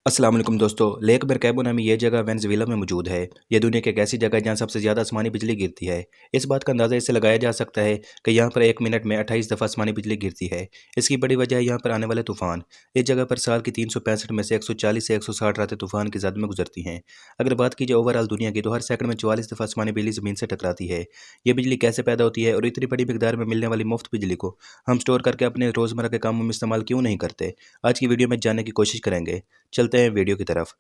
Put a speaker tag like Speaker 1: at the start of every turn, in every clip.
Speaker 1: अस्सलाम वालेकुम दोस्तों। लेक मरकैबो नामी ये जगह वेनेजुएला में मौजूद है। यह दुनिया की एक ऐसी जगह है जहाँ सबसे ज़्यादा आसमानी बिजली गिरती है। इस बात का अंदाज़ा इससे लगाया जा सकता है कि यहाँ पर एक मिनट में 28 दफ़ा आसमानी बिजली गिरती है। इसकी बड़ी वजह है यहाँ पर आने वाले तूफ़ान। इस जगह पर साल की 365 में से 140 से 160 रातें तूफ़ान की जद में गुजरती हैं। अगर बात की जाए ओवरऑल दुनिया की, तो हर सेकंड में 44 दफ़ा आसमानी बिजली ज़मीन से टकराती है। ये बिजली कैसे पैदा होती है और इतनी बड़ी मिकदार में मिलने वाली मुफ्त बिजली को हम स्टोर करके अपने रोज़मर्रा के कामों में इस्तेमाल क्यों नहीं करते? आज की वीडियो में जानने की कोशिश करेंगे। चलते हैं वीडियो की तरफ।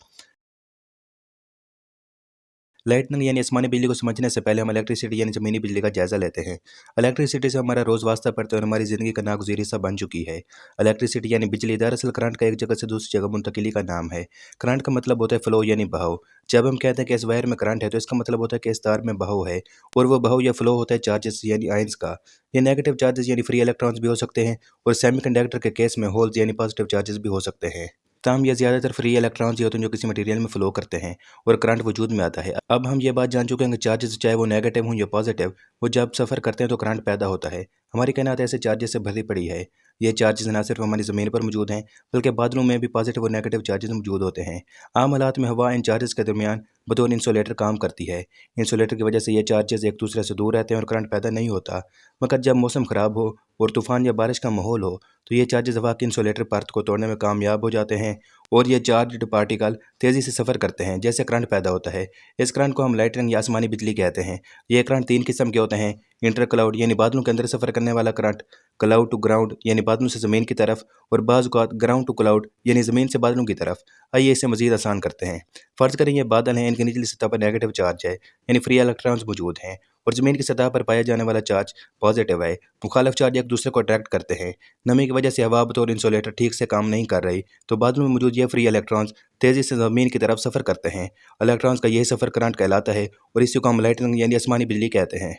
Speaker 1: लाइटनिंग यानी आसमानी बिजली को समझने से पहले हम इलेक्ट्रिसिटी यानी ज़मीनी बिजली का जायज़ा लेते हैं। इलेक्ट्रिसिटी से हमारा रोज़ वास्ता पड़ता है और हमारी ज़िंदगी का नागज़ीर हिस्सा बन चुकी है। इलेक्ट्रिसिटी यानी बिजली दरअसल करंट का एक जगह से दूसरी जगह मुंतकिली का नाम है। करंट का मतलब होता है फ़्लो यानी बहाव। जब हम कहते हैं कि इस वायर में करंट है, तो इसका मतलब होता है कि इस तार में बहाव है, और वो बहाव या फ़्लो होता है चार्जेस यानी आयंस का। ये नेगेटिव चार्जेस यानी फ्री इलेक्ट्रॉन्स भी हो सकते हैं, और सेमीकंडक्टर के केस में होल्स यानी पॉजिटिव चार्जेस भी हो सकते हैं। ताहम ये ज़्यादातर फ्री इलेक्ट्रॉन्स ही होते हैं जो किसी मटेरियल में फ़्लो करते हैं और करंट वजूद में आता है। अब हम ये बात जान चुके हैं कि चार्जेस चाहे वो नेगेटिव हों या पॉजिटिव, वो जब सफ़र करते हैं तो करंट पैदा होता है। हमारी कायनात ऐसे चार्जेस से भरी पड़ी है। ये चार्जेस ना सिर्फ हमारी ज़मीन पर मौजूद हैं, बल्कि बादलों में भी पॉजिटिव और नेगेटिव चार्जेस मौजूद होते हैं। आम हालात में हवा इन चार्जेस के दरमियान बतौर इंसुलेटर काम करती है। इंसुलेटर की वजह से ये चार्जेस एक दूसरे से दूर रहते हैं और करंट पैदा नहीं होता। मगर जब मौसम ख़राब हो और तूफ़ान या बारिश का माहौल हो, तो ये चार्जेस हवा की इंसुलेटर परत को तोड़ने में कामयाब हो जाते हैं, और ये चार्ज्ड पार्टिकल तेज़ी से सफ़र करते हैं, जैसे करंट पैदा होता है। इस करंट को हम लाइटनिंग या आसमानी बिजली कहते हैं। ये करंट 3 किस्म के होते हैं: इंटर क्लाउड यानी बादलों के अंदर सफ़र करने वाला करंट, क्लाउड टू ग्राउंड यानी बादलों से ज़मीन की तरफ, और बाज़ औक़ात ग्राउंड टू क्लाउड यानी ज़मीन से बादलों की तरफ। आइए इसे मज़ीद आसान करते हैं। फ़र्ज़ करें ये बादल हैं, इनकी निचली सतह पर नेगेटिव चार्ज है यानी फ्री इलेक्ट्रॉन्स मौजूद हैं, और ज़मीन की सतह पर पाया जाने वाला चार्ज पॉजिटिव है। मुखालिफ चार्ज एक दूसरे को अट्रैक्ट करते हैं। नमी की वजह से हवा बतौर इंसुलेटर ठीक से काम नहीं कर रही, तो बादलों में मौजूद ये फ्री इलेक्ट्रॉन्स तेज़ी से ज़मीन की तरफ सफ़र करते हैं। इलेक्ट्रॉन्स का यही सफ़र करंट कहलाता है, और इसी को हम लाइटनिंग यानी आसमानी बिजली कहते हैं।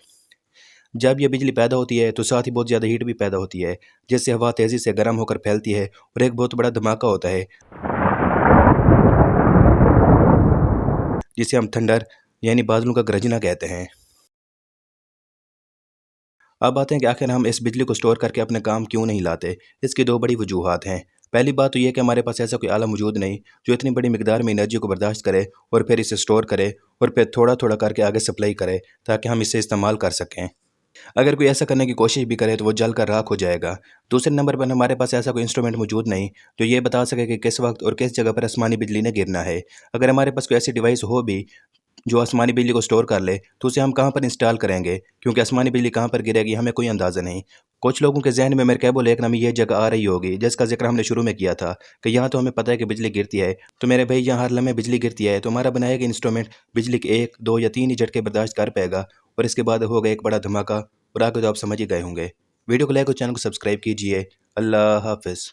Speaker 1: जब यह बिजली पैदा होती है, तो साथ ही बहुत ज़्यादा हीट भी पैदा होती है, जिससे हवा तेज़ी से गर्म होकर फैलती है और एक बहुत बड़ा धमाका होता है, जिसे हम थंडर यानी बादलों का गरजना कहते हैं। अब आते हैं कि आखिर हम इस बिजली को स्टोर करके अपने काम क्यों नहीं लाते। इसकी दो बड़ी वजूहात हैं। पहली बात तो ये कि हमारे पास ऐसा कोई आला मौजूद नहीं जो इतनी बड़ी मिकदार में एनर्जी को बर्दाश्त करे और फिर इसे स्टोर करे और फिर थोड़ा थोड़ा करके आगे सप्लाई करे, ताकि हम इसे इस्तेमाल कर सकें। अगर कोई ऐसा करने की कोशिश भी करे, तो वो जल कर राख हो जाएगा। दूसरे नंबर पर हमारे पास ऐसा कोई इंस्ट्रूमेंट मौजूद नहीं जो ये बता सके कि किस वक्त और किस जगह पर आसमानी बिजली ने गिरना है। अगर हमारे पास कोई ऐसी डिवाइस हो भी जो आसमानी बिजली को स्टोर कर ले, तो उसे हम कहाँ पर इंस्टॉल करेंगे, क्योंकि आसमानी बिजली कहाँ पर गिरेगी हमें कोई अंदाज़ा नहीं। कुछ लोगों के जहन में मरकैबो लेक नामी ये जगह आ रही होगी, जिसका जिक्र हमने शुरू में किया था कि यहाँ तो हमें पता है कि बिजली गिरती है। तो मेरे भाई, यहाँ हर लम्हे बिजली गिरती है, तो हमारा बनाया गया इंस्ट्रूमेंट बिजली के 1, 2 या 3 ही झटके बर्दाश्त कर पाएगा, और इसके बाद होगा एक बड़ा धमाका, और आगे तो आप समझ ही गए होंगे। वीडियो को लाइक और चैनल को सब्सक्राइब कीजिए। अल्लाह हाफ़िज़।